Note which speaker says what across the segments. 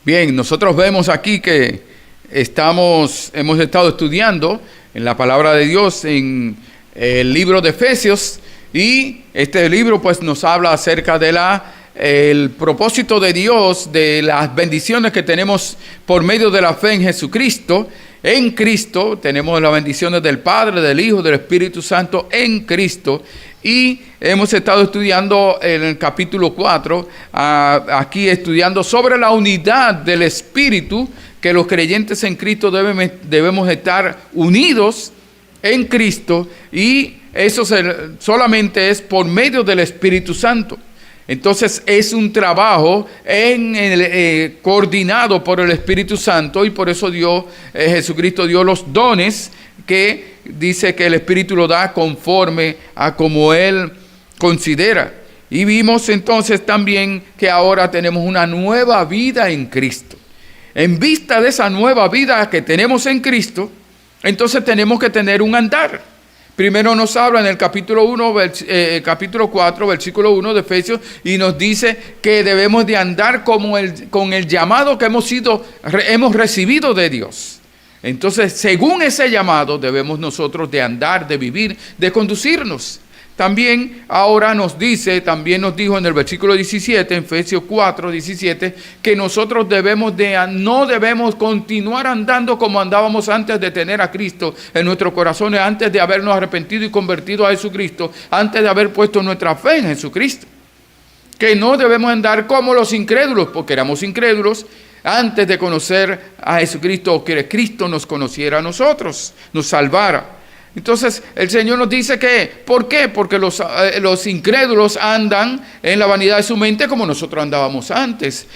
Speaker 1: Bien, nosotros vemos aquí que hemos estado estudiando en la palabra de Dios en el libro de Efesios, y este libro pues nos habla acerca de el propósito de Dios, de las bendiciones que tenemos por medio de la fe en Jesucristo. En Cristo tenemos las bendiciones del Padre, del Hijo, del Espíritu Santo en Cristo. Y hemos estado estudiando en el capítulo 4, aquí estudiando sobre la unidad del Espíritu, que los creyentes en Cristo debemos estar unidos en Cristo, y eso solamente es por medio del Espíritu Santo. Entonces es un trabajo coordinado por el Espíritu Santo, y por eso Jesucristo dio los dones que dice que el Espíritu lo da conforme a como Él considera. Y vimos entonces también que ahora tenemos una nueva vida en Cristo. En vista de esa nueva vida que tenemos en Cristo, entonces tenemos que tener un andar. Primero nos habla en el capítulo 4, versículo 1 de Efesios, y nos dice que debemos de andar con el llamado que hemos recibido de Dios. Entonces, según ese llamado, debemos nosotros de andar, de vivir, de conducirnos. También ahora también nos dijo en el versículo 17, en Efesios 4, 17, que nosotros no debemos continuar andando como andábamos antes de tener a Cristo en nuestros corazones, antes de habernos arrepentido y convertido a Jesucristo, antes de haber puesto nuestra fe en Jesucristo. Que no debemos andar como los incrédulos, porque éramos incrédulos antes de conocer a Jesucristo, o que Cristo nos conociera a nosotros, nos salvara. Entonces el Señor nos dice que, ¿por qué? Porque los incrédulos andan en la vanidad de su mente como nosotros andábamos antes.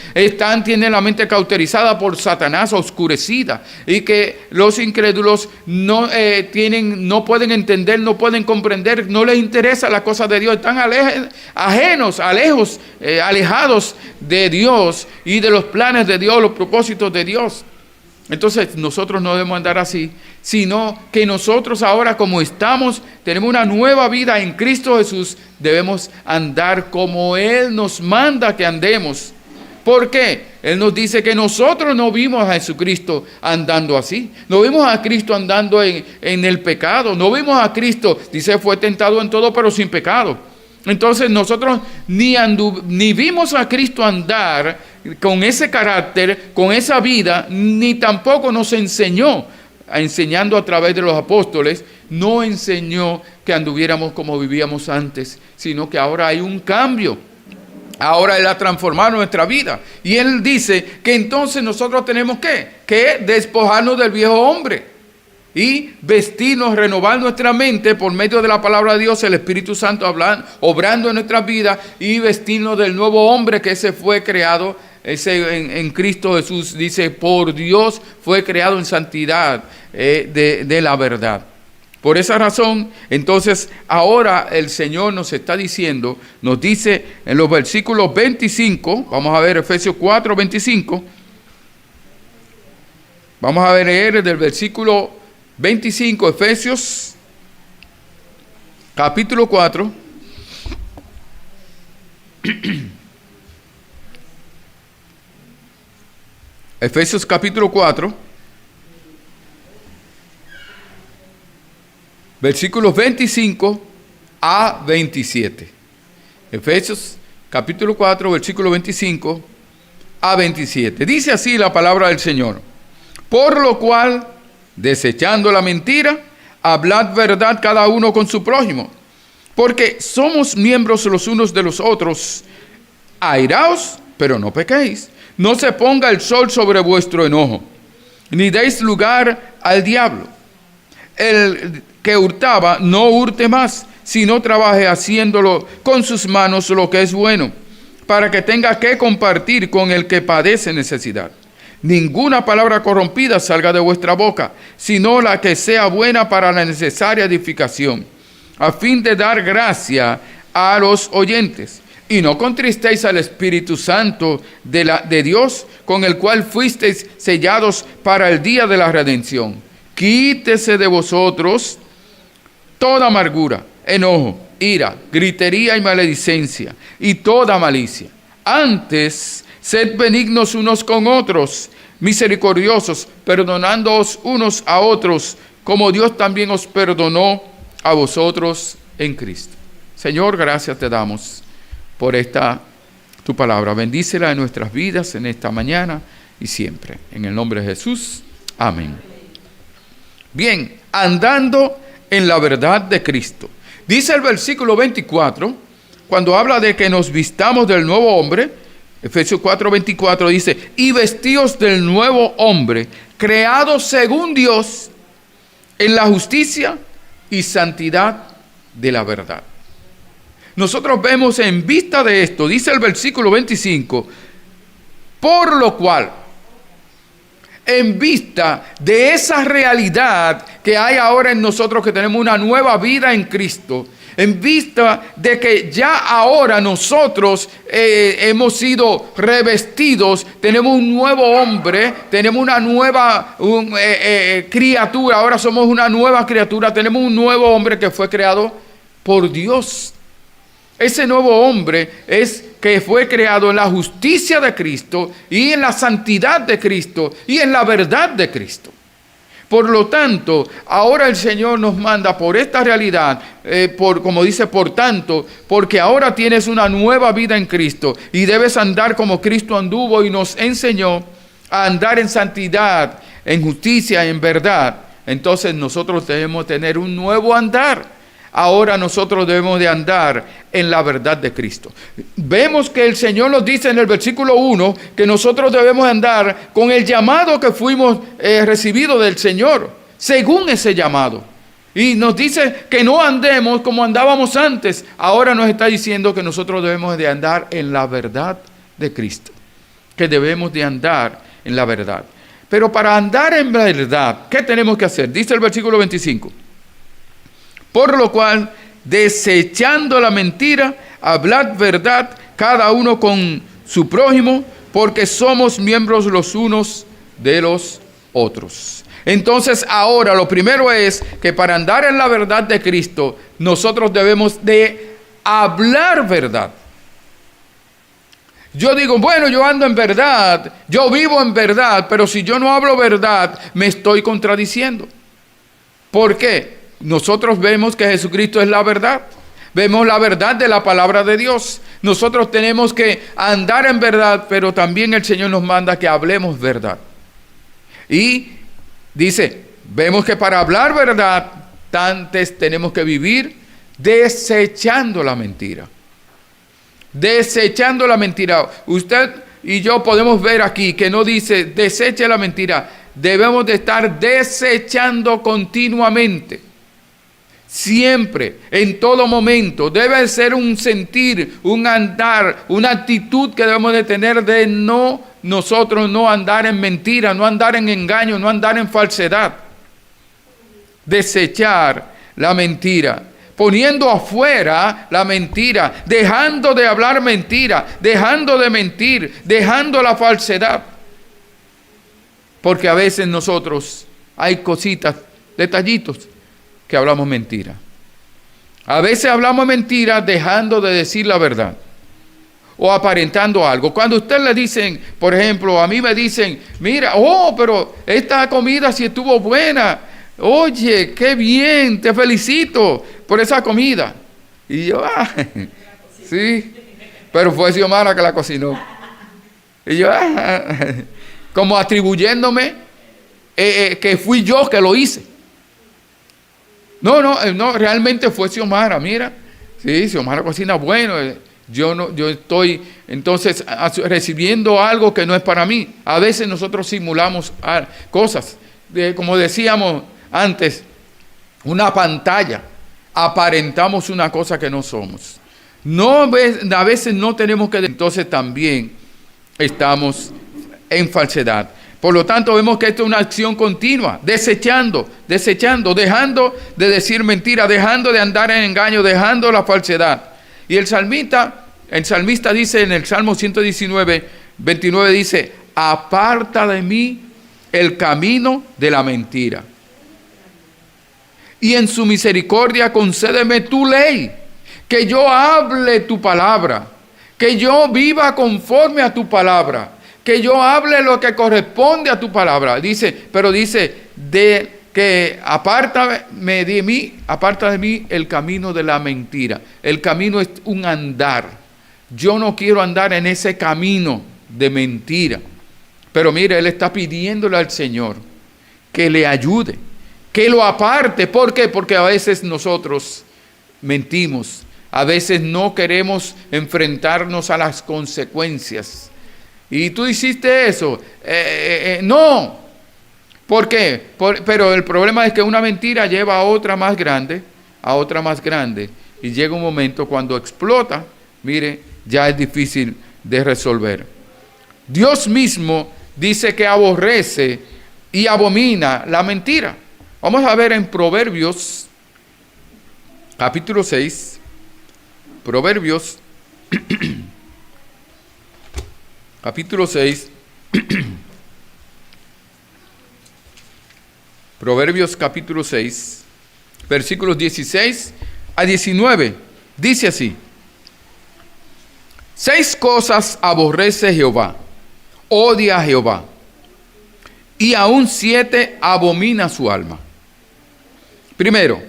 Speaker 1: Tienen la mente cauterizada por Satanás, oscurecida, y que los incrédulos no pueden entender, no pueden comprender, no les interesa la cosa de Dios, están alejados de Dios y de los planes de Dios, los propósitos de Dios. Entonces nosotros no debemos andar así, sino que nosotros ahora, como tenemos una nueva vida en Cristo Jesús, debemos andar como Él nos manda que andemos. ¿Por qué? Él nos dice que nosotros no vimos a Jesucristo andando así. No vimos a Cristo andando en el pecado. No vimos a Cristo, dice, fue tentado en todo, pero sin pecado. Entonces nosotros ni vimos a Cristo andar con ese carácter, con esa vida, ni tampoco nos enseñando a través de los apóstoles, no enseñó que anduviéramos como vivíamos antes, sino que ahora hay un cambio. Ahora Él ha transformado nuestra vida. Y Él dice que entonces nosotros tenemos que despojarnos del viejo hombre y vestirnos, renovar nuestra mente por medio de la palabra de Dios, el Espíritu Santo obrando en nuestras vidas, y vestirnos del nuevo hombre que ese fue creado en Cristo Jesús. Dice, por Dios fue creado en santidad de la verdad. Por esa razón, entonces, ahora el Señor nos dice en los versículos 25, vamos a ver Efesios 4, 25, vamos a leer del versículo 25, Efesios, capítulo 4, Efesios capítulo 4, versículos 25 a 27. Efesios capítulo 4, versículo 25 a 27. Dice así la palabra del Señor: por lo cual, desechando la mentira, hablad verdad cada uno con su prójimo, porque somos miembros los unos de los otros. Airaos, pero no pequéis. No se ponga el sol sobre vuestro enojo, ni deis lugar al diablo. El que hurtaba, no hurte más, sino trabaje haciéndolo con sus manos lo que es bueno, para que tenga que compartir con el que padece necesidad. Ninguna palabra corrompida salga de vuestra boca, sino la que sea buena para la necesaria edificación, a fin de dar gracia a los oyentes. Y no contristéis al Espíritu Santo de Dios, con el cual fuisteis sellados para el día de la redención. Quítese de vosotros toda amargura, enojo, ira, gritería y maledicencia, y toda malicia. Antes, Sed benignos unos con otros, misericordiosos, perdonándoos unos a otros, como Dios también os perdonó a vosotros en Cristo. Señor, gracias te damos por esta tu palabra. Bendícela en nuestras vidas en esta mañana y siempre. En el nombre de Jesús. Amén. Bien, andando en la verdad de Cristo. Dice el versículo 24, cuando habla de que nos vistamos del nuevo hombre, Efesios 4:24 dice, y vestíos del nuevo hombre, creado según Dios, en la justicia y santidad de la verdad. Nosotros vemos en vista de esto, dice el versículo 25, por lo cual, en vista de esa realidad que hay ahora en nosotros, que tenemos una nueva vida en Cristo, en vista de que ya ahora nosotros hemos sido revestidos, tenemos un nuevo hombre, tenemos una nueva criatura, ahora somos una nueva criatura, tenemos un nuevo hombre que fue creado por Dios. Ese nuevo hombre es que fue creado en la justicia de Cristo y en la santidad de Cristo y en la verdad de Cristo. Por lo tanto, ahora el Señor nos manda por esta realidad, como dice, por tanto, porque ahora tienes una nueva vida en Cristo y debes andar como Cristo anduvo y nos enseñó a andar en santidad, en justicia, en verdad. Entonces nosotros debemos tener un nuevo andar. Ahora nosotros debemos de andar en la verdad de Cristo. Vemos que el Señor nos dice en el versículo 1 que nosotros debemos andar con el llamado que fuimos recibidos del Señor, según ese llamado. Y nos dice que no andemos como andábamos antes. Ahora nos está diciendo que nosotros debemos de andar en la verdad de Cristo, que debemos de andar en la verdad. Pero para andar en verdad, ¿qué tenemos que hacer? Dice el versículo 25. Por lo cual, desechando la mentira, hablad verdad, cada uno con su prójimo, porque somos miembros los unos de los otros. Entonces, ahora lo primero es que para andar en la verdad de Cristo, nosotros debemos de hablar verdad. Yo digo, bueno, yo ando en verdad, yo vivo en verdad, pero si yo no hablo verdad, me estoy contradiciendo. ¿Por qué? Nosotros vemos que Jesucristo es la verdad. Vemos la verdad de la palabra de Dios. Nosotros tenemos que andar en verdad, pero también el Señor nos manda que hablemos verdad. Y dice, vemos que para hablar verdad, antes tenemos que vivir desechando la mentira. Desechando la mentira. Usted y yo podemos ver aquí que no dice deseche la mentira. Debemos de estar desechando continuamente. Siempre, en todo momento, debe ser un sentir, un andar, una actitud que debemos de tener de nosotros no andar en mentira, no andar en engaño, no andar en falsedad. Desechar la mentira, poniendo afuera la mentira, dejando de hablar mentira, dejando de mentir, dejando la falsedad. Porque a veces nosotros hay cositas, detallitos, que hablamos mentira. A veces hablamos mentira dejando de decir la verdad o aparentando algo. Cuando a usted le dicen, por ejemplo, a mí me dicen, mira, pero esta comida sí estuvo buena. Oye, qué bien, te felicito por esa comida. Y yo, sí, pero fue Xiomara que la cocinó. Y yo, como atribuyéndome que fui yo que lo hice. No, realmente fue Xiomara, mira. Sí, Xiomara cocina bueno. Yo estoy entonces recibiendo algo que no es para mí. A veces nosotros simulamos cosas, como decíamos antes, una pantalla. Aparentamos una cosa que no somos. A veces no tenemos que... Entonces también estamos en falsedad. Por lo tanto, vemos que esto es una acción continua, desechando, dejando de decir mentira, dejando de andar en engaño, dejando la falsedad. Y el salmista dice en el Salmo 119, 29, dice, aparta de mí el camino de la mentira. Y en su misericordia concédeme tu ley, que yo hable tu palabra, que yo viva conforme a tu palabra, que yo hable lo que corresponde a tu palabra. Dice, pero dice, de que aparta de mí el camino de la mentira. El camino es un andar. Yo no quiero andar en ese camino de mentira. Pero mire, él está pidiéndole al Señor que le ayude, que lo aparte. ¿Por qué? Porque a veces nosotros mentimos, a veces no queremos enfrentarnos a las consecuencias. Y tú hiciste eso. No. ¿Por qué? Pero el problema es que una mentira lleva a otra más grande, y llega un momento cuando explota, mire, ya es difícil de resolver. Dios mismo dice que aborrece y abomina la mentira. Vamos a ver en Proverbios, capítulo 6, Proverbios, capítulo 6, Proverbios capítulo 6, versículos 16 a 19, dice así: 6 cosas aborrece Jehová, odia a Jehová, y aún 7 abomina su alma. Primero,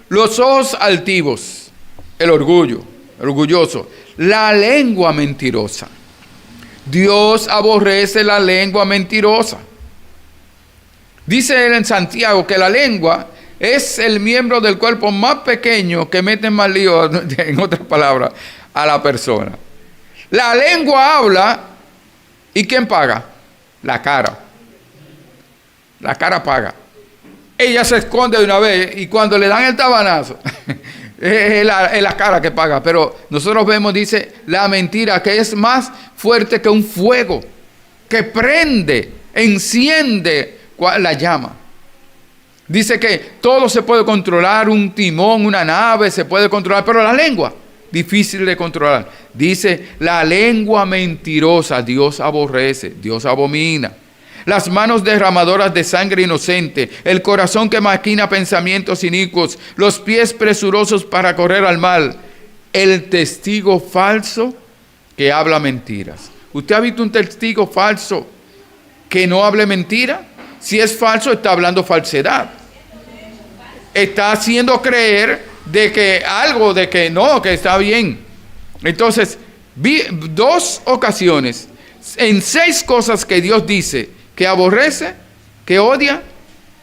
Speaker 1: los ojos altivos, el orgulloso, la lengua mentirosa. Dios aborrece la lengua mentirosa. Dice él en Santiago que la lengua es el miembro del cuerpo más pequeño que mete más lío, en otras palabras, a la persona. La lengua habla, ¿y quién paga? La cara. La cara paga. Ella se esconde de una vez y cuando le dan el tabanazo, es la cara que paga. Pero nosotros vemos, dice, la mentira, que es más fuerte que un fuego, que prende, enciende la llama. Dice que todo se puede controlar, un timón, una nave se puede controlar, pero la lengua, difícil de controlar. Dice, la lengua mentirosa Dios aborrece, Dios abomina. Las manos derramadoras de sangre inocente, el corazón que maquina pensamientos inicuos, los pies presurosos para correr al mal, el testigo falso que habla mentiras. ¿Usted ha visto un testigo falso que no hable mentira? Si es falso, está hablando falsedad. Está haciendo creer de que algo, de que no, que está bien. Entonces, vi 2 ocasiones, en 6 cosas que Dios dice que aborrece, que odia,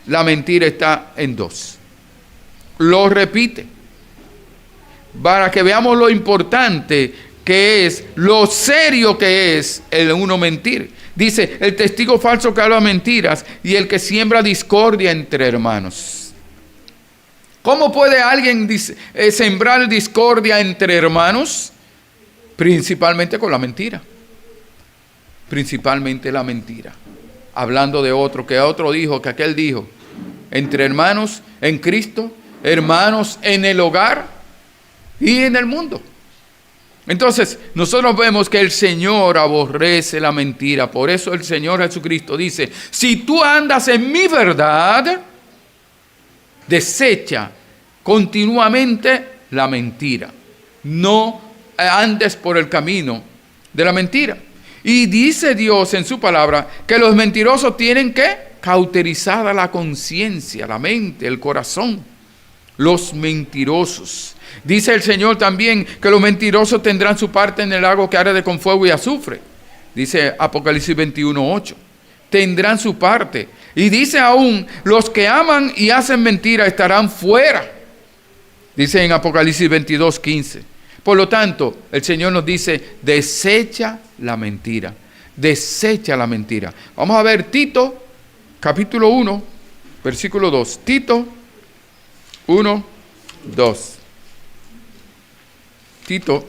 Speaker 1: la mentira está en 2. Lo repite, para que veamos lo importante que es, lo serio que es el uno mentir. Dice, el testigo falso que habla mentiras y el que siembra discordia entre hermanos. ¿Cómo puede alguien sembrar discordia entre hermanos? Principalmente con la mentira. Principalmente la mentira. Hablando de otro, que otro dijo, que aquel dijo. Entre hermanos en Cristo, hermanos en el hogar y en el mundo. Entonces, nosotros vemos que el Señor aborrece la mentira. Por eso el Señor Jesucristo dice, si tú andas en mi verdad, desecha continuamente la mentira. No andes por el camino de la mentira. Y dice Dios en su palabra que los mentirosos tienen que cauterizada la conciencia, la mente, el corazón. Los mentirosos. Dice el Señor también que los mentirosos tendrán su parte en el lago que arde con fuego y azufre. Dice Apocalipsis 21:8. Tendrán su parte. Y dice aún, los que aman y hacen mentira estarán fuera. Dice en Apocalipsis 22:15. Por lo tanto, el Señor nos dice, desecha la mentira. Desecha la mentira. Vamos a ver Tito, capítulo 1, versículo 2. Tito 1, 2. Tito,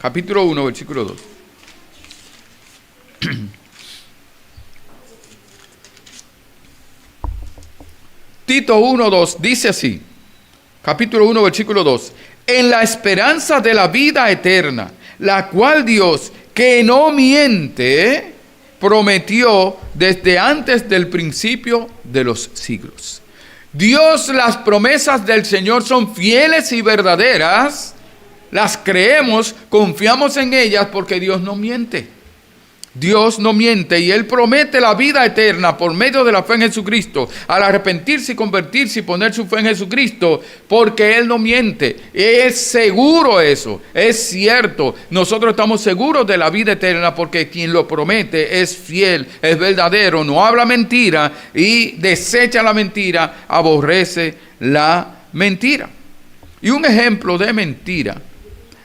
Speaker 1: capítulo 1, versículo 2. Tito 1, 2 dice así, capítulo 1, versículo 2. En la esperanza de la vida eterna, la cual Dios, que no miente, prometió desde antes del principio de los siglos. Dios, las promesas del Señor son fieles y verdaderas las creemos, confiamos en ellas porque Dios no miente. Dios no miente y Él promete la vida eterna por medio de la fe en Jesucristo. Al arrepentirse y convertirse y poner su fe en Jesucristo, porque Él no miente. Es seguro eso, es cierto. Nosotros estamos seguros de la vida eterna porque quien lo promete es fiel, es verdadero, no habla mentira y desecha la mentira, aborrece la mentira. Y un ejemplo de mentira,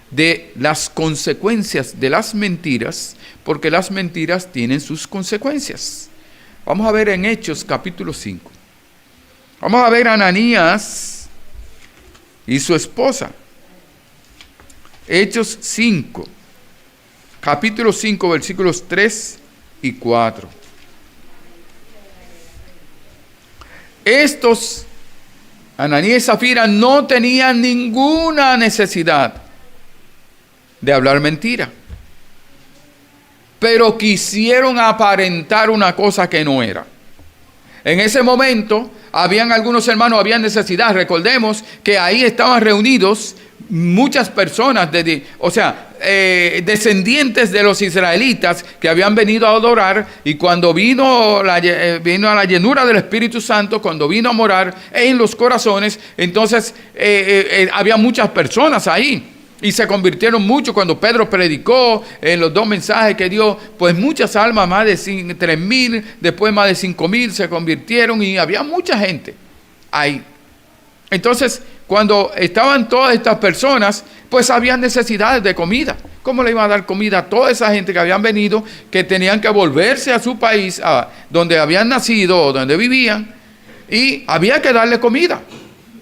Speaker 1: de las consecuencias de las mentiras, porque las mentiras tienen sus consecuencias. Vamos a ver en Hechos capítulo 5. Vamos a ver a Ananías y su esposa. Hechos 5, capítulo 5, versículos 3 y 4. Estos, Ananías y Zafira, no tenían ninguna necesidad de hablar mentira, pero quisieron aparentar una cosa que no era. En ese momento, habían algunos hermanos, había necesidad. Recordemos que ahí estaban reunidos muchas personas, descendientes de los israelitas que habían venido a adorar, y cuando vino a la llenura del Espíritu Santo, cuando vino a morar en los corazones, entonces había muchas personas ahí. Y se convirtieron mucho cuando Pedro predicó en los 2 mensajes que dio, pues muchas almas, más de 3,000, después más de 5,000 se convirtieron y había mucha gente ahí. Entonces, cuando estaban todas estas personas, pues había necesidades de comida. ¿Cómo le iban a dar comida a toda esa gente que habían venido, que tenían que volverse a su país, a donde habían nacido o donde vivían, y había que darle comida?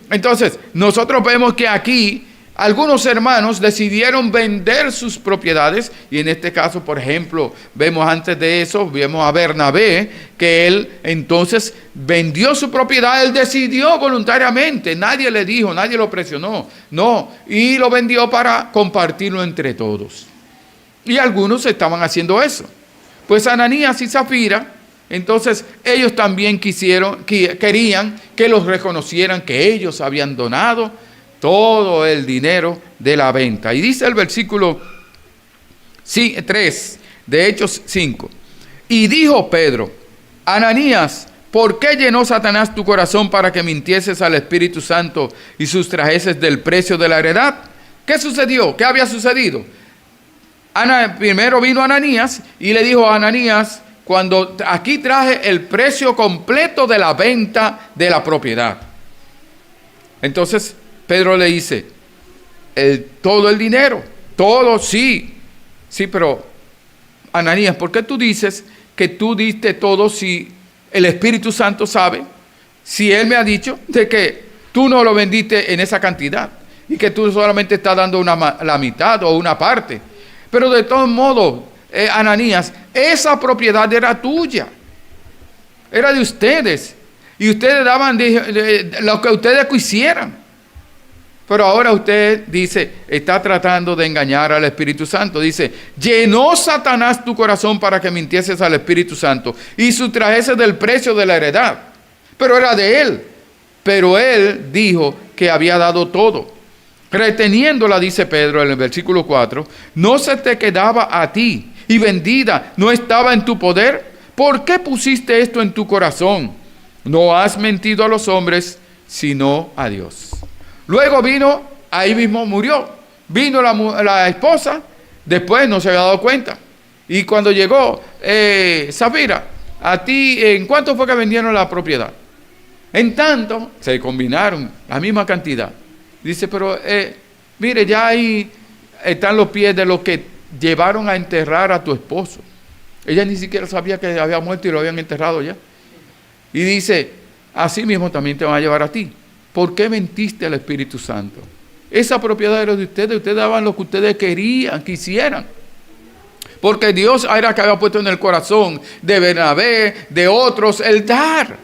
Speaker 1: Entonces, nosotros vemos que aquí algunos hermanos decidieron vender sus propiedades, y en este caso, por ejemplo, vemos antes de eso, vemos a Bernabé, que él entonces vendió su propiedad, él decidió voluntariamente, nadie le dijo, nadie lo presionó, no, y lo vendió para compartirlo entre todos. Y algunos estaban haciendo eso. Pues Ananías y Zafira, entonces ellos también querían que los reconocieran que ellos habían donado todo el dinero de la venta. Y dice el versículo 3 de Hechos 5. Y dijo Pedro: Ananías, ¿por qué llenó Satanás tu corazón para que mintieses al Espíritu Santo y sustrajeses del precio de la heredad? ¿Qué sucedió? ¿Qué había sucedido? Primero vino Ananías y le dijo a Ananías: cuando aquí traje el precio completo de la venta de la propiedad. Entonces Pedro le dice: todo el dinero, todo, sí, pero Ananías, ¿por qué tú dices que tú diste todo si el Espíritu Santo sabe? Si Él me ha dicho de que tú no lo vendiste en esa cantidad y que tú solamente estás dando la mitad o una parte. Pero de todos modos, Ananías, esa propiedad era tuya, era de ustedes, y ustedes daban lo que ustedes quisieran. Pero ahora usted dice, está tratando de engañar al Espíritu Santo. Dice: llenó Satanás tu corazón para que mintieses al Espíritu Santo y sustrajeses del precio de la heredad. Pero era de él. Pero él dijo que había dado todo. Reteniéndola, dice Pedro en el versículo 4, ¿no se te quedaba a ti y vendida no estaba en tu poder? ¿Por qué pusiste esto en tu corazón? No has mentido a los hombres, sino a Dios. Luego vino, ahí mismo murió. Vino la esposa, después no se había dado cuenta. Y cuando llegó, Zafira, a ti, ¿en cuánto fue que vendieron la propiedad? En tanto, se combinaron la misma cantidad. Dice, pero mire, ya ahí están los pies de los que llevaron a enterrar a tu esposo. Ella ni siquiera sabía que había muerto y lo habían enterrado ya. Y dice, así mismo también te van a llevar a ti. ¿Por qué mentiste al Espíritu Santo? Esa propiedad era de ustedes daban lo que ustedes quisieran. Porque Dios era que había puesto en el corazón de Bernabé, de otros, el dar.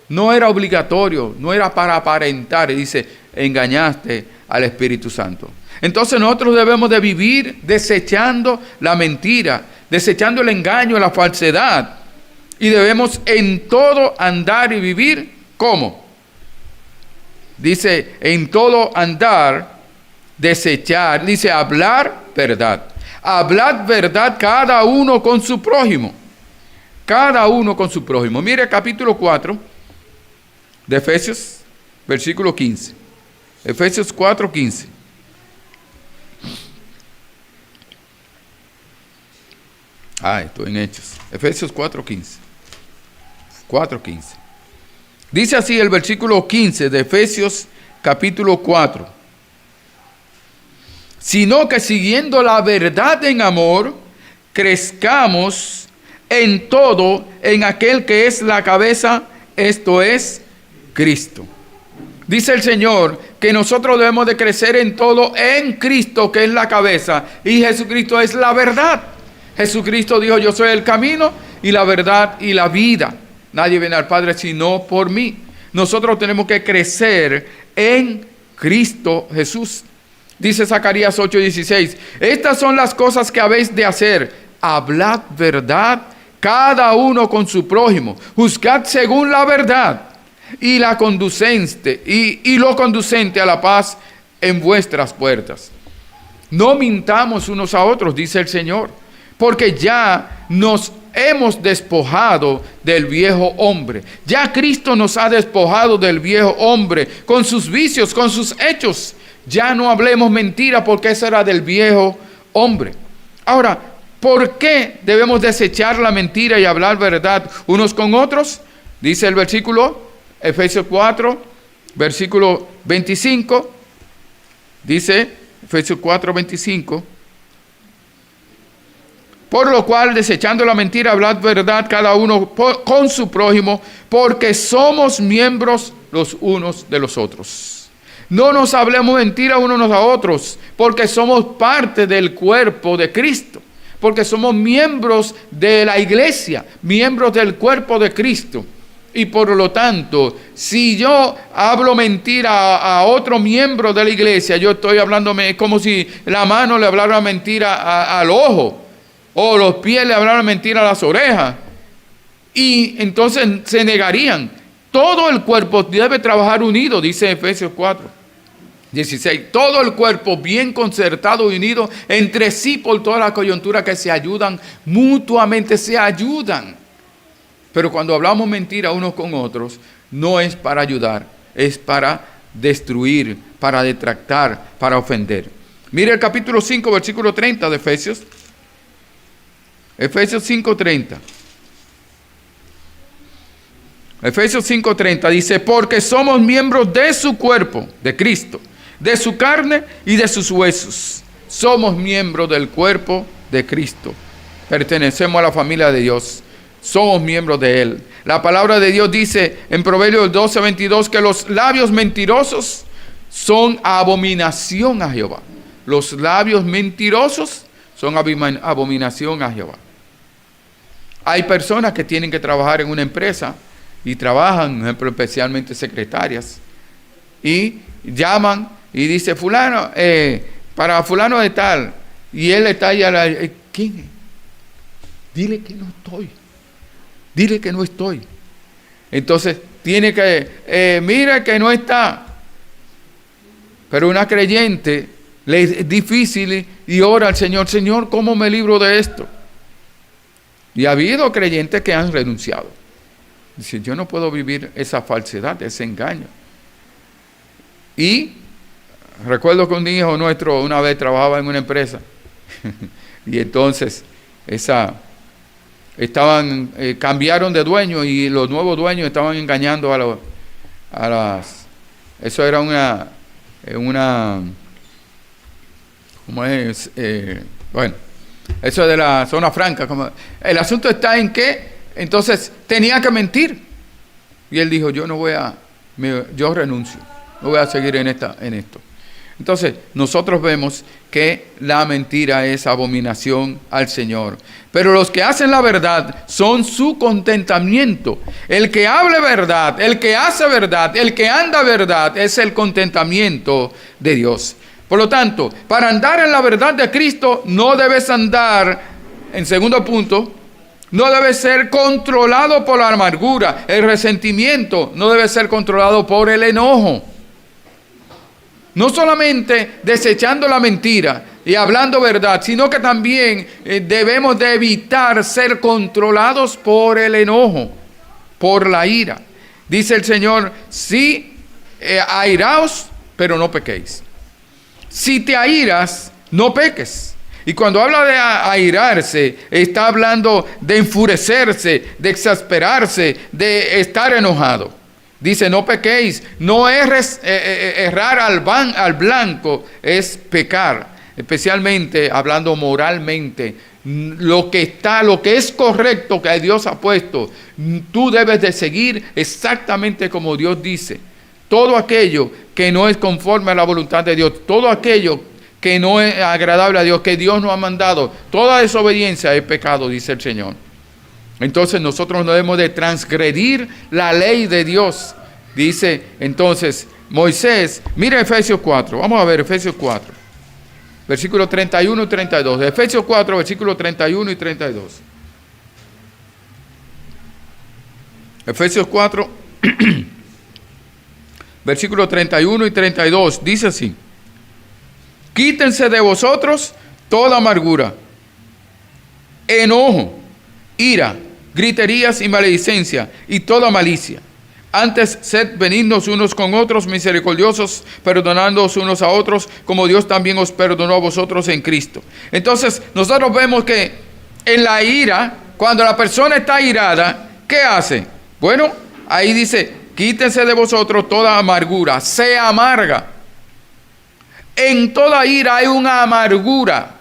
Speaker 1: No era obligatorio, no era para aparentar. Y dice, engañaste al Espíritu Santo. Entonces nosotros debemos de vivir desechando la mentira, desechando el engaño, la falsedad. Y debemos en todo andar y vivir, ¿cómo? Dice, en todo andar desechar, dice hablar verdad. Hablar verdad cada uno con su prójimo. Cada uno con su prójimo. Mire capítulo 4 de Efesios, versículo 15. Efesios 4, 15. Estoy en Hechos. Efesios 4, 15. 4, 15. Dice así el versículo 15 de Efesios capítulo 4. Sino que siguiendo la verdad en amor, crezcamos en todo en aquel que es la cabeza, esto es Cristo. Dice el Señor que nosotros debemos de crecer en todo en Cristo, que es la cabeza, y Jesucristo es la verdad. Jesucristo dijo, yo soy el camino y la verdad y la vida. Nadie viene al Padre sino por mí. Nosotros tenemos que crecer en Cristo Jesús. Dice Zacarías 8:16, estas son las cosas que habéis de hacer. Hablad verdad, cada uno con su prójimo. Juzgad según la verdad y la conducente, y lo conducente a la paz en vuestras puertas. No mintamos unos a otros, dice el Señor, porque ya nos hemos despojado del viejo hombre. Ya Cristo nos ha despojado del viejo hombre, con sus vicios, con sus hechos. Ya no hablemos mentira, porque eso era del viejo hombre. Ahora, ¿por qué debemos desechar la mentira y hablar verdad unos con otros? Dice el versículo, Efesios 4, versículo 25. Dice, Efesios 4, 25. Por lo cual, desechando la mentira, hablad verdad cada uno con su prójimo, porque somos miembros los unos de los otros. No nos hablemos mentira unos a otros, porque somos parte del cuerpo de Cristo, porque somos miembros de la iglesia, miembros del cuerpo de Cristo. Y por lo tanto, si yo hablo mentira a otro miembro de la iglesia, yo estoy hablándome como si la mano le hablara mentira al ojo, o los pies le hablaran mentira a las orejas, y entonces se negarían. Todo el cuerpo debe trabajar unido, dice Efesios 4, 16. Todo el cuerpo bien concertado y unido entre sí por toda la coyuntura, que se ayudan mutuamente, se ayudan. Pero cuando hablamos mentira unos con otros, no es para ayudar, es para destruir, para detractar, para ofender. Mire el capítulo 5, versículo 30 de Efesios. Efesios 5:30. Efesios 5:30 dice, porque somos miembros de su cuerpo, de Cristo, de su carne y de sus huesos. Somos miembros del cuerpo de Cristo. Pertenecemos a la familia de Dios. Somos miembros de Él. La palabra de Dios dice en Proverbios 12:22 que los labios mentirosos son abominación a Jehová. Los labios mentirosos son abominación a Jehová. Hay personas que tienen que trabajar en una empresa y trabajan, por ejemplo, especialmente secretarias, y llaman y dice fulano, para fulano de tal, y él está allá, ¿quién es? Dile que no estoy. Dile que no estoy. Entonces tiene que, mira que no está. Pero una creyente le es difícil y ora al Señor, Señor, ¿cómo me libro de esto? Y ha habido creyentes que han renunciado. Dice, yo no puedo vivir esa falsedad, ese engaño. Y recuerdo que un hijo nuestro una vez trabajaba en una empresa y entonces cambiaron de dueño y los nuevos dueños estaban engañando a las... Eso era una ¿cómo es? Bueno, eso de la zona franca. El asunto está en que entonces tenía que mentir. Y él dijo, yo renuncio, no voy a seguir en esto. Entonces, nosotros vemos que la mentira es abominación al Señor. Pero los que hacen la verdad son su contentamiento. El que hable verdad, el que hace verdad, el que anda verdad, es el contentamiento de Dios. Por lo tanto, para andar en la verdad de Cristo, no debes andar, en segundo punto, no debe ser controlado por la amargura, el resentimiento, no debe ser controlado por el enojo. No solamente desechando la mentira y hablando verdad, sino que también debemos de evitar ser controlados por el enojo, por la ira. Dice el Señor, sí, airaos, pero no pequéis. Si te airas, no peques. Y cuando habla de airarse, está hablando de enfurecerse, de exasperarse, de estar enojado. Dice, no pequéis, no errar al blanco es pecar, especialmente hablando moralmente. Lo que es correcto que Dios ha puesto, tú debes de seguir exactamente como Dios dice. Todo aquello que no es conforme a la voluntad de Dios, todo aquello que no es agradable a Dios, que Dios nos ha mandado, toda desobediencia es pecado, dice el Señor. Entonces nosotros no debemos de transgredir la ley de Dios. Dice entonces Moisés, mira Efesios 4, vamos a ver Efesios 4, versículos 31 y 32. Efesios 4, versículos 31 y 32. Efesios 4, versículos 31 y 32, dice así. Quítense de vosotros toda amargura, enojo, ira, griterías y maledicencia y toda malicia. Antes, sed benignos unos con otros, misericordiosos, perdonándoos unos a otros, como Dios también os perdonó a vosotros en Cristo. Entonces, nosotros vemos que en la ira, cuando la persona está irada, ¿qué hace? Bueno, ahí dice, quítense de vosotros toda amargura, se amarga. En toda ira hay una amargura.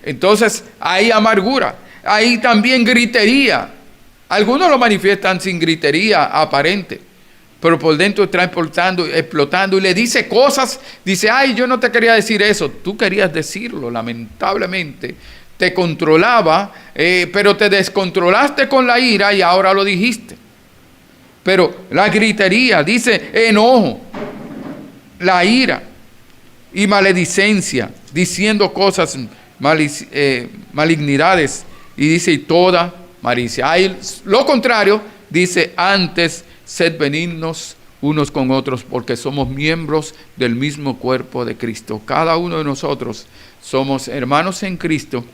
Speaker 1: Entonces, hay amargura. Hay también gritería. Algunos lo manifiestan sin gritería aparente, pero por dentro está explotando y le dice cosas, dice, ay, yo no te quería decir eso, tú querías decirlo, lamentablemente, te controlaba, pero te descontrolaste con la ira y ahora lo dijiste. Pero la gritería, dice enojo, la ira y maledicencia, diciendo cosas, malignidades, y dice, y toda malicia. Hay lo contrario, dice, antes sed benignos unos con otros, porque somos miembros del mismo cuerpo de Cristo. Cada uno de nosotros somos hermanos en Cristo,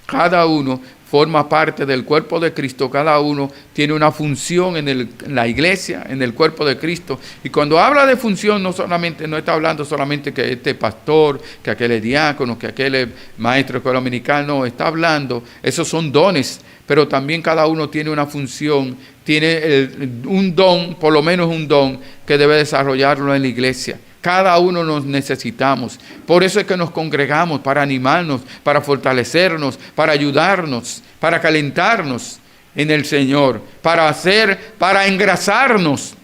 Speaker 1: cada uno forma parte del cuerpo de Cristo, cada uno tiene una función en la iglesia, en el cuerpo de Cristo. Y cuando habla de función, no está hablando solamente que este pastor, que aquel es diácono, que aquel es maestro de escuela dominical, no, está hablando, esos son dones, pero también cada uno tiene una función, tiene un don, por lo menos un don, que debe desarrollarlo en la iglesia. Cada uno nos necesitamos. Por eso es que nos congregamos, para animarnos, para fortalecernos, para ayudarnos, para calentarnos en el Señor, para engrasarnos.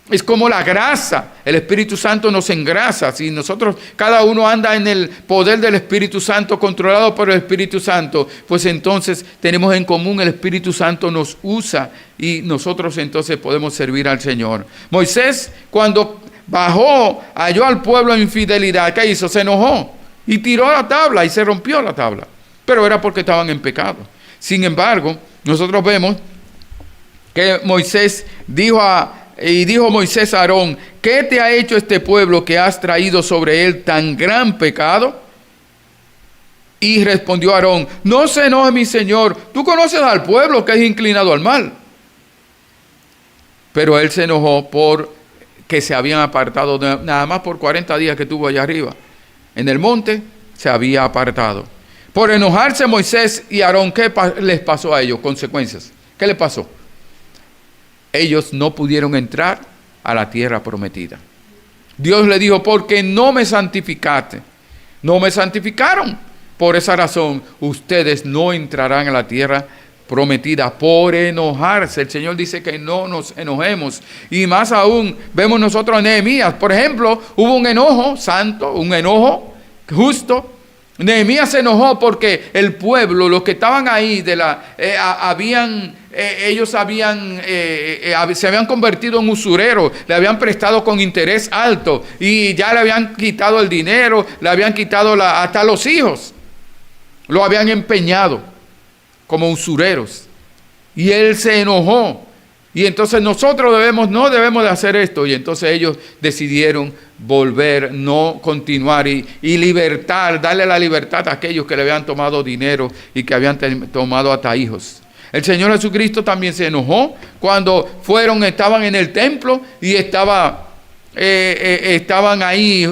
Speaker 1: Es como la grasa, el Espíritu Santo nos engrasa. Si nosotros, cada uno anda en el poder del Espíritu Santo, controlado por el Espíritu Santo, pues entonces tenemos en común, el Espíritu Santo nos usa y nosotros entonces podemos servir al Señor. Moisés, cuando bajó, halló al pueblo en infidelidad, ¿qué hizo? Se enojó y tiró la tabla y se rompió la tabla, pero era porque estaban en pecado. Sin embargo, nosotros vemos que Moisés dijo Moisés a Aarón, ¿qué te ha hecho este pueblo que has traído sobre él tan gran pecado? Y respondió Aarón, no se enoje mi señor, tú conoces al pueblo que es inclinado al mal. Pero él se enojó por que se habían apartado, nada más por 40 días que estuvo allá arriba. En el monte se había apartado. Por enojarse Moisés y Aarón, ¿qué les pasó a ellos? Consecuencias. ¿Qué les pasó? Ellos no pudieron entrar a la tierra prometida. Dios le dijo, porque no me santificaste. No me santificaron. Por esa razón, ustedes no entrarán a la tierra prometida, por enojarse. El Señor dice que no nos enojemos. Y más aún, vemos nosotros en Nehemías, por ejemplo, hubo un enojo santo, un enojo justo. Nehemías se enojó porque el pueblo, los que estaban ahí, ellos se habían convertido en usureros, le habían prestado con interés alto y ya le habían quitado el dinero, le habían quitado hasta los hijos, lo habían empeñado como usureros. Y él se enojó. Y entonces nosotros no debemos de hacer esto. Y entonces ellos decidieron volver, no continuar y libertar, darle la libertad a aquellos que le habían tomado dinero y que habían tomado hasta hijos. El Señor Jesucristo también se enojó cuando estaban en el templo y estaban ahí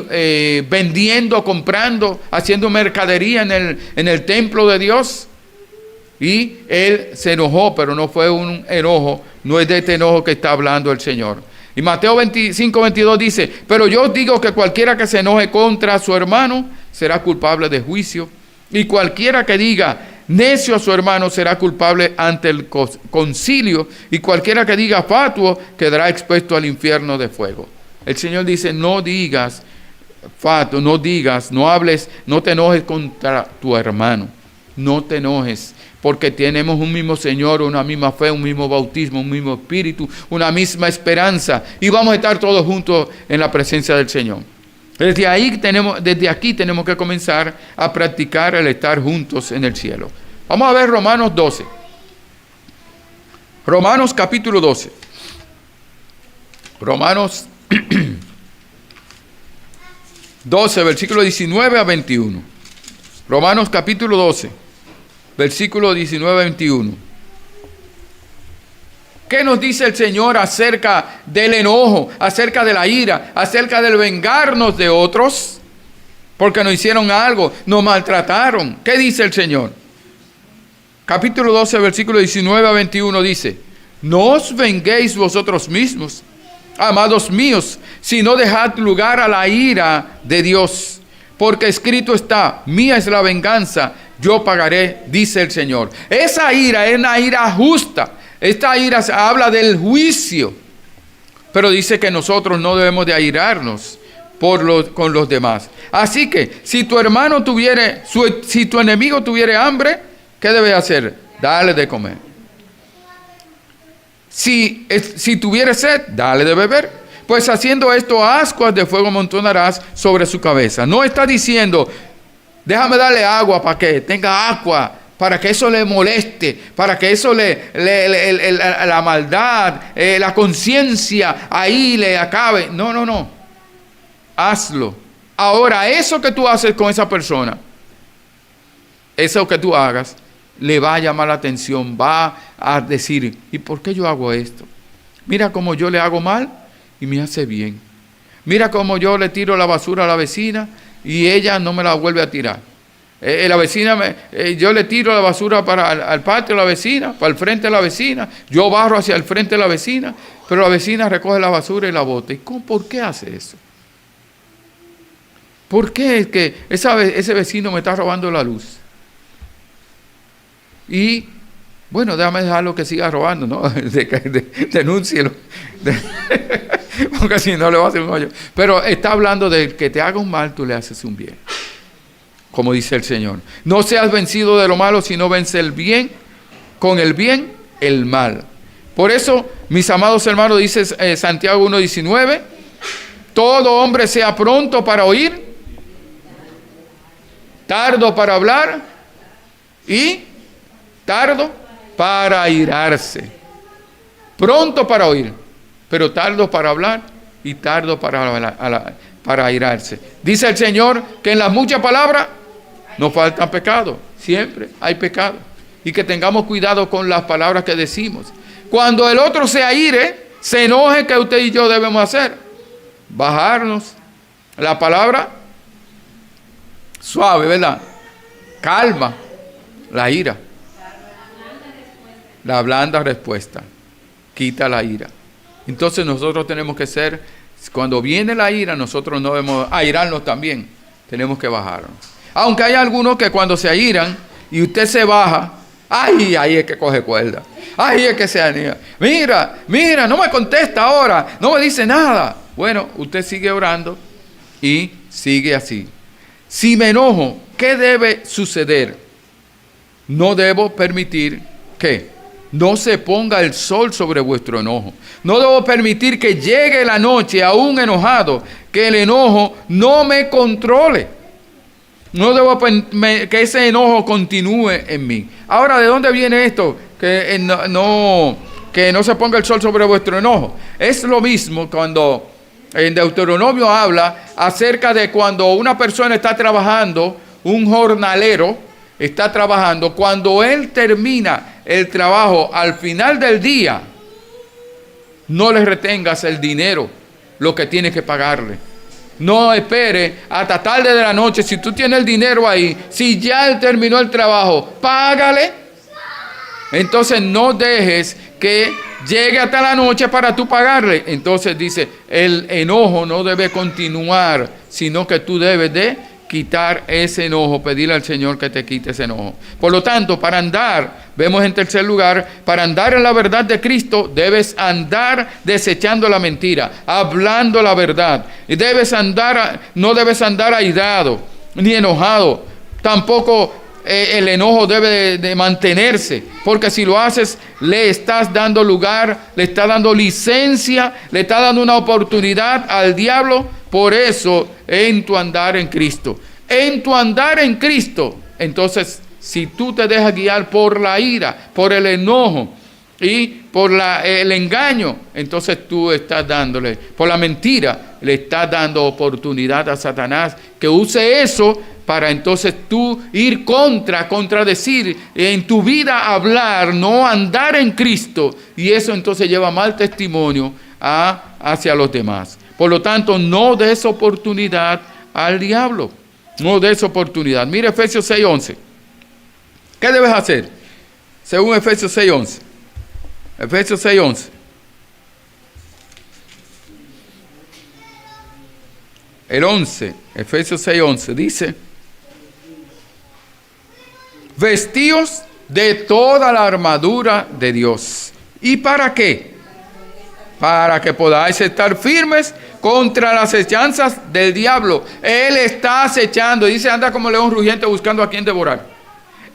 Speaker 1: vendiendo, comprando, haciendo mercadería en el templo de Dios. Y Él se enojó, pero no fue un enojo, no es de este enojo que está hablando el Señor. Y Mateo 25:22 dice: pero yo os digo que cualquiera que se enoje contra su hermano será culpable de juicio, y cualquiera que diga necio a su hermano será culpable ante el concilio, y cualquiera que diga fatuo quedará expuesto al infierno de fuego. El Señor dice: no digas fatuo, no hables, no te enojes contra tu hermano, no te enojes, porque tenemos un mismo Señor, una misma fe, un mismo bautismo, un mismo espíritu, una misma esperanza, y vamos a estar todos juntos en la presencia del Señor. Desde aquí tenemos que comenzar a practicar el estar juntos en el cielo. Vamos a ver Romanos 12. Romanos capítulo 12. Romanos 12, versículo 19 a 21. Romanos capítulo 12. Versículo 19-21. ¿Qué nos dice el Señor acerca del enojo, acerca de la ira, acerca del vengarnos de otros? Porque nos hicieron algo, nos maltrataron. ¿Qué dice el Señor? Capítulo 12, versículo 19-21 dice: no os venguéis vosotros mismos, amados míos, sino dejad lugar a la ira de Dios. Porque escrito está: mía es la venganza, yo pagaré, dice el Señor. Esa ira es una ira justa. Esta ira habla del juicio. Pero dice que nosotros no debemos de airarnos con los demás. Así que si tu enemigo tuviere hambre, ¿qué debe hacer? Dale de comer. Si tuviere sed, dale de beber. Pues haciendo esto, ascuas de fuego amontonarás sobre su cabeza. No está diciendo: déjame darle agua para que tenga agua, para que eso le moleste, para que eso la maldad, la conciencia ahí le acabe. No. Hazlo. Ahora, eso que tú haces con esa persona, eso que tú hagas, le va a llamar la atención, va a decir: ¿y por qué yo hago esto? Mira cómo yo le hago mal y me hace bien. Mira cómo yo le tiro la basura a la vecina y ella no me la vuelve a tirar. La vecina, yo le tiro la basura al patio de la vecina, para el frente de la vecina, yo barro hacia el frente de la vecina, pero la vecina recoge la basura y la bota. ¿Y por qué hace eso? ¿Por qué es que ese vecino me está robando la luz? Y bueno, déjame dejarlo que siga robando, ¿no? Denúncielo. Porque si no le va a hacer un hoyo. Pero está hablando de que te haga un mal, tú le haces un bien. Como dice el Señor: no seas vencido de lo malo, sino vence el bien, con el bien, el mal. Por eso, mis amados hermanos, dice Santiago 1:19, todo hombre sea pronto para oír, tardo para hablar y tardo para airarse. Pronto para oír, pero tardo para hablar y tardo para airarse. Dice el Señor que en las muchas palabras no faltan pecados. Siempre hay pecado. Y que tengamos cuidado con las palabras que decimos. Cuando el otro se aire, se enoje, ¿qué usted y yo debemos hacer? Bajarnos. La palabra suave, ¿verdad? Calma la ira. La blanda respuesta quita la ira. Entonces nosotros tenemos que ser, cuando viene la ira, nosotros no debemos airarnos también. Tenemos que bajarnos. Aunque hay algunos que cuando se airan y usted se baja, ahí es que coge cuerda. Ahí es que se anima. Mira, no me contesta ahora, no me dice nada. Bueno, usted sigue orando y sigue así. Si me enojo, ¿qué debe suceder? No debo permitir que no se ponga el sol sobre vuestro enojo. No debo permitir que llegue la noche aún enojado, que el enojo no me controle. No debo que ese enojo continúe en mí. Ahora, ¿de dónde viene esto? Que no se ponga el sol sobre vuestro enojo. Es lo mismo cuando En Deuteronomio habla acerca de cuando una persona está trabajando, un jornalero está trabajando, cuando él termina el trabajo al final del día, no le retengas el dinero, lo que tienes que pagarle. No espere hasta tarde de la noche. Si tú tienes el dinero ahí, si ya él terminó el trabajo, págale. Entonces no dejes que llegue hasta la noche para tú pagarle. Entonces dice, el enojo no debe continuar, sino que tú debes de quitar ese enojo, pedirle al Señor que te quite ese enojo. Por lo tanto, para andar, vemos en tercer lugar, para andar en la verdad de Cristo, debes andar desechando la mentira, hablando la verdad. Y no debes andar airado, ni enojado. Tampoco el enojo debe de mantenerse, porque si lo haces, le estás dando lugar, le estás dando licencia, le estás dando una oportunidad al diablo. Por eso, en tu andar en Cristo, entonces, si tú te dejas guiar por la ira, por el enojo y por el engaño, entonces tú estás dándole, por la mentira, le estás dando oportunidad a Satanás que use eso para entonces tú ir contradecir, en tu vida hablar, no andar en Cristo, y eso entonces lleva mal testimonio hacia los demás. Por lo tanto, no des oportunidad al diablo. No des oportunidad. Mira Efesios 6:11. ¿Qué debes hacer? Según Efesios 6:11. Efesios 6:11. El 11, Efesios 6:11, dice: vestíos de toda la armadura de Dios. ¿Y para qué? Para que podáis estar firmes contra las acechanzas del diablo. Él está acechando, dice, anda como león rugiente buscando a quien devorar.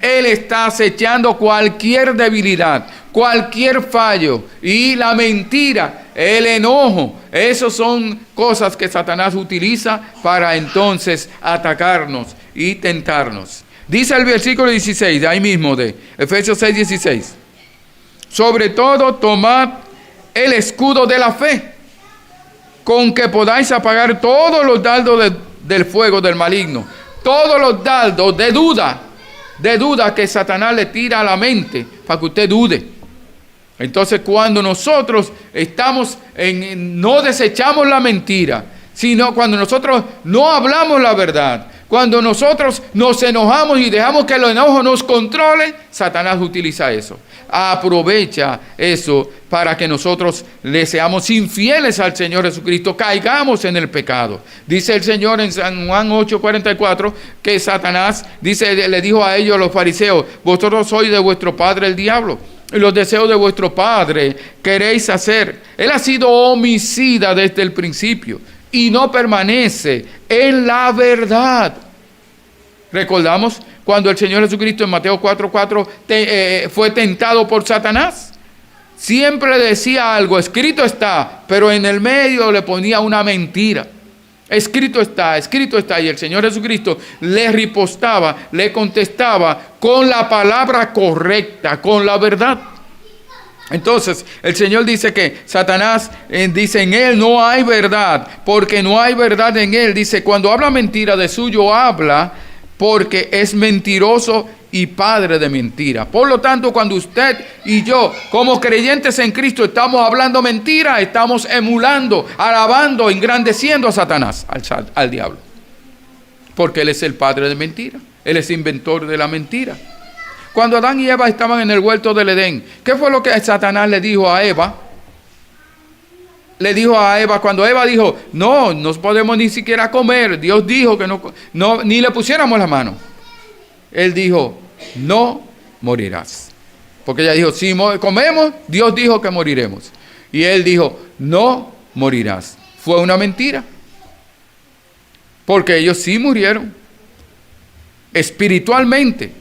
Speaker 1: Él está acechando cualquier debilidad, cualquier fallo, y la mentira, el enojo. Esas son cosas que Satanás utiliza para entonces atacarnos y tentarnos. Dice el versículo 16, ahí mismo de Efesios 6:16. Sobre todo, tomad el escudo de la fe, con que podáis apagar todos los dardos del fuego del maligno. Todos los dardos de duda que Satanás le tira a la mente para que usted dude. Entonces, cuando nosotros no desechamos la mentira, sino cuando nosotros no hablamos la verdad, cuando nosotros nos enojamos y dejamos que el enojo nos controle, Satanás utiliza eso. Aprovecha eso para que nosotros le seamos infieles al Señor Jesucristo, caigamos en el pecado. Dice el Señor en San Juan 8:44 que Satanás le dijo a ellos, los fariseos: vosotros sois de vuestro padre el diablo, y los deseos de vuestro padre queréis hacer. Él ha sido homicida desde el principio y no permanece en la verdad. Recordamos cuando el Señor Jesucristo en Mateo 4:4 fue tentado por Satanás. Siempre decía algo, escrito está, pero en el medio le ponía una mentira. Escrito está, y el Señor Jesucristo le ripostaba, le contestaba con la palabra correcta, con la verdad. Entonces, el Señor dice que Satanás dice, en él no hay verdad, porque no hay verdad en él. Dice, cuando habla mentira, de suyo habla, porque es mentiroso y padre de mentira. Por lo tanto, cuando usted y yo, como creyentes en Cristo, estamos hablando mentira, estamos emulando, alabando, engrandeciendo a Satanás, al diablo. Porque él es el padre de mentira, él es inventor de la mentira. Cuando Adán y Eva estaban en el huerto del Edén, ¿qué fue lo que Satanás le dijo a Eva? Le dijo a Eva, cuando Eva dijo, no podemos ni siquiera comer, Dios dijo que no ni le pusiéramos la mano. Él dijo, no morirás. Porque ella dijo, si comemos, Dios dijo que moriremos. Y él dijo, no morirás. Fue una mentira. Porque ellos sí murieron. Espiritualmente.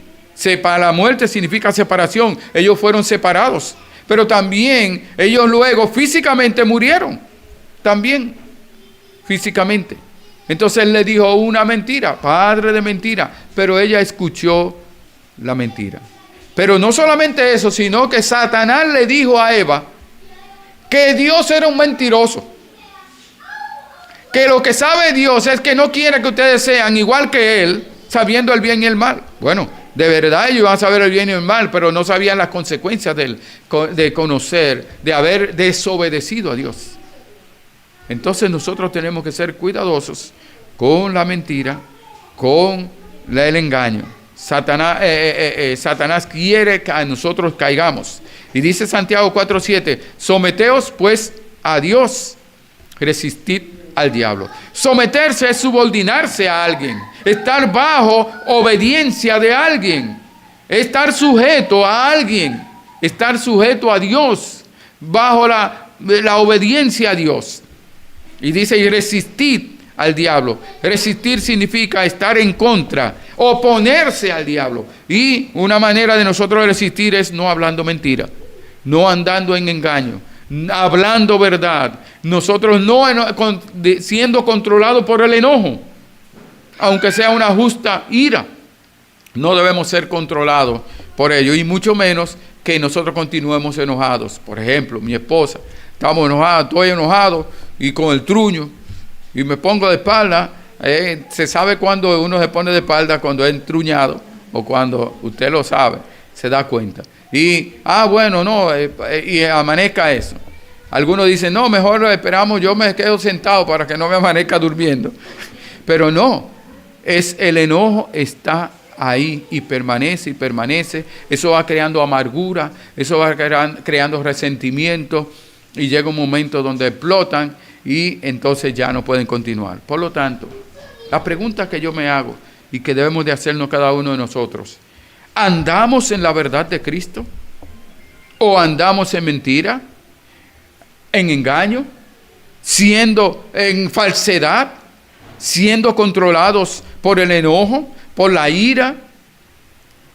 Speaker 1: La muerte significa separación. Ellos fueron separados. Pero también ellos luego físicamente murieron. También físicamente. Entonces él le dijo una mentira, padre de mentira. Pero ella escuchó la mentira. Pero no solamente eso, sino que Satanás le dijo a Eva que Dios era un mentiroso. Que lo que sabe Dios es que no quiere que ustedes sean igual que Él, sabiendo el bien y el mal. Bueno, de verdad ellos van a saber el bien y el mal, pero no sabían las consecuencias de conocer, de haber desobedecido a Dios. Entonces nosotros tenemos que ser cuidadosos con la mentira, con el engaño. Satanás quiere que a nosotros caigamos. Y dice Santiago 4:7, someteos pues a Dios, resistid al diablo. Someterse es subordinarse a alguien, estar bajo obediencia de alguien, estar sujeto a alguien, estar sujeto a Dios, bajo la obediencia a Dios. Y dice, y resistid al diablo. Resistir significa estar en contra, oponerse al diablo. Y una manera de nosotros resistir es no hablando mentira, no andando en engaño, hablando verdad. Nosotros no siendo controlados por el enojo, aunque sea una justa ira, no debemos ser controlados por ello, y mucho menos que nosotros continuemos enojados. Por ejemplo, mi esposa, estamos enojados, estoy enojado y con el truño, y me pongo de espalda. Se sabe cuando uno se pone de espalda, cuando es entruñado, o cuando usted lo sabe, se da cuenta. Y, y amanezca eso. Algunos dicen, no, mejor lo esperamos, yo me quedo sentado para que no me amanezca durmiendo. Pero no, el enojo está ahí y permanece. Eso va creando amargura, eso va creando resentimiento, y llega un momento donde explotan y entonces ya no pueden continuar. Por lo tanto, la pregunta que yo me hago y que debemos de hacernos cada uno de nosotros, ¿andamos en la verdad de Cristo? ¿O andamos en mentira? ¿En engaño? ¿Siendo en falsedad? ¿Siendo controlados por el enojo? ¿Por la ira?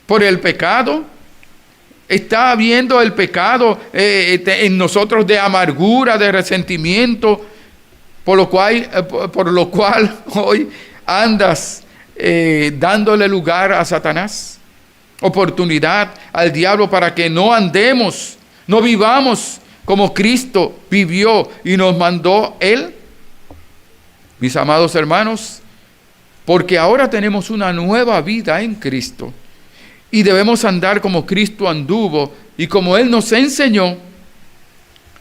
Speaker 1: ¿Por el pecado? ¿Está habiendo el pecado en nosotros de amargura, de resentimiento, por lo cual hoy andas dándole lugar a Satanás? Oportunidad al diablo para que no andemos, no vivamos como Cristo vivió y nos mandó Él. Mis amados hermanos, porque ahora tenemos una nueva vida en Cristo y debemos andar como Cristo anduvo y como Él nos enseñó.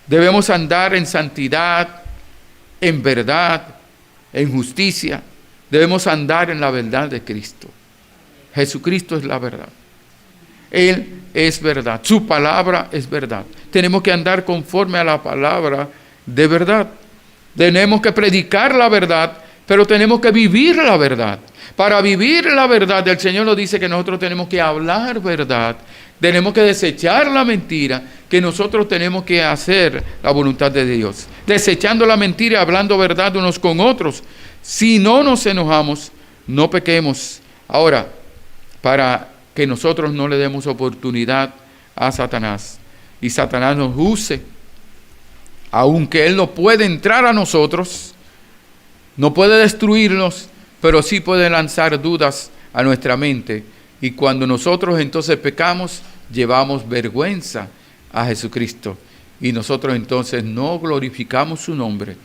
Speaker 1: Debemos andar en santidad, en verdad, en justicia. Debemos andar en la verdad de Cristo. Jesucristo es la verdad. Él es verdad. Su palabra es verdad. Tenemos que andar conforme a la palabra de verdad. Tenemos que predicar la verdad, pero tenemos que vivir la verdad. Para vivir la verdad, el Señor nos dice que nosotros tenemos que hablar verdad. Tenemos que desechar la mentira, que nosotros tenemos que hacer la voluntad de Dios. Desechando la mentira y hablando verdad unos con otros. Si no nos enojamos, no pequemos. Ahora, para que nosotros no le demos oportunidad a Satanás y Satanás nos use, aunque él no puede entrar a nosotros, no puede destruirnos, pero sí puede lanzar dudas a nuestra mente. Y cuando nosotros entonces pecamos, llevamos vergüenza a Jesucristo. Y nosotros entonces no glorificamos su nombre.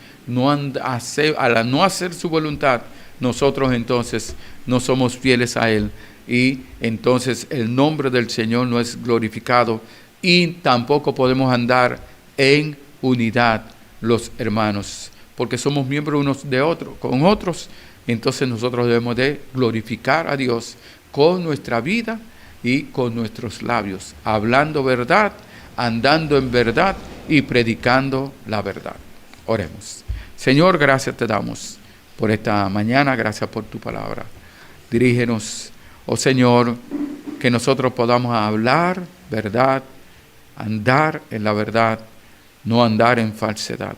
Speaker 1: Al no hacer su voluntad, nosotros entonces no somos fieles a Él. Y entonces el nombre del Señor no es glorificado. Y tampoco podemos andar en unidad los hermanos, porque somos miembros unos de otros, con otros. Entonces nosotros debemos de glorificar a Dios con nuestra vida y con nuestros labios, hablando verdad, andando en verdad y predicando la verdad. Oremos. Señor, gracias te damos por esta mañana, gracias por tu palabra. Dirígenos, oh Señor, que nosotros podamos hablar verdad, andar en la verdad, no andar en falsedad.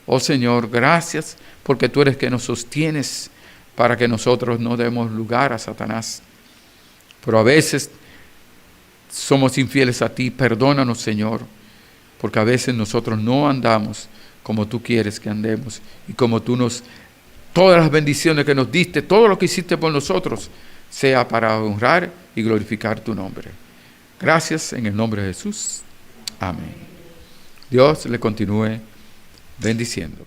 Speaker 1: Oh Señor, gracias porque tú eres que nos sostienes para que nosotros no demos lugar a Satanás. Pero a veces somos infieles a ti. Perdónanos, Señor, porque a veces nosotros no andamos como tú quieres que andemos y como tú todas las bendiciones que nos diste, todo lo que hiciste por nosotros, sea para honrar y glorificar tu nombre. Gracias en el nombre de Jesús. Amén. Dios le continúe bendiciendo.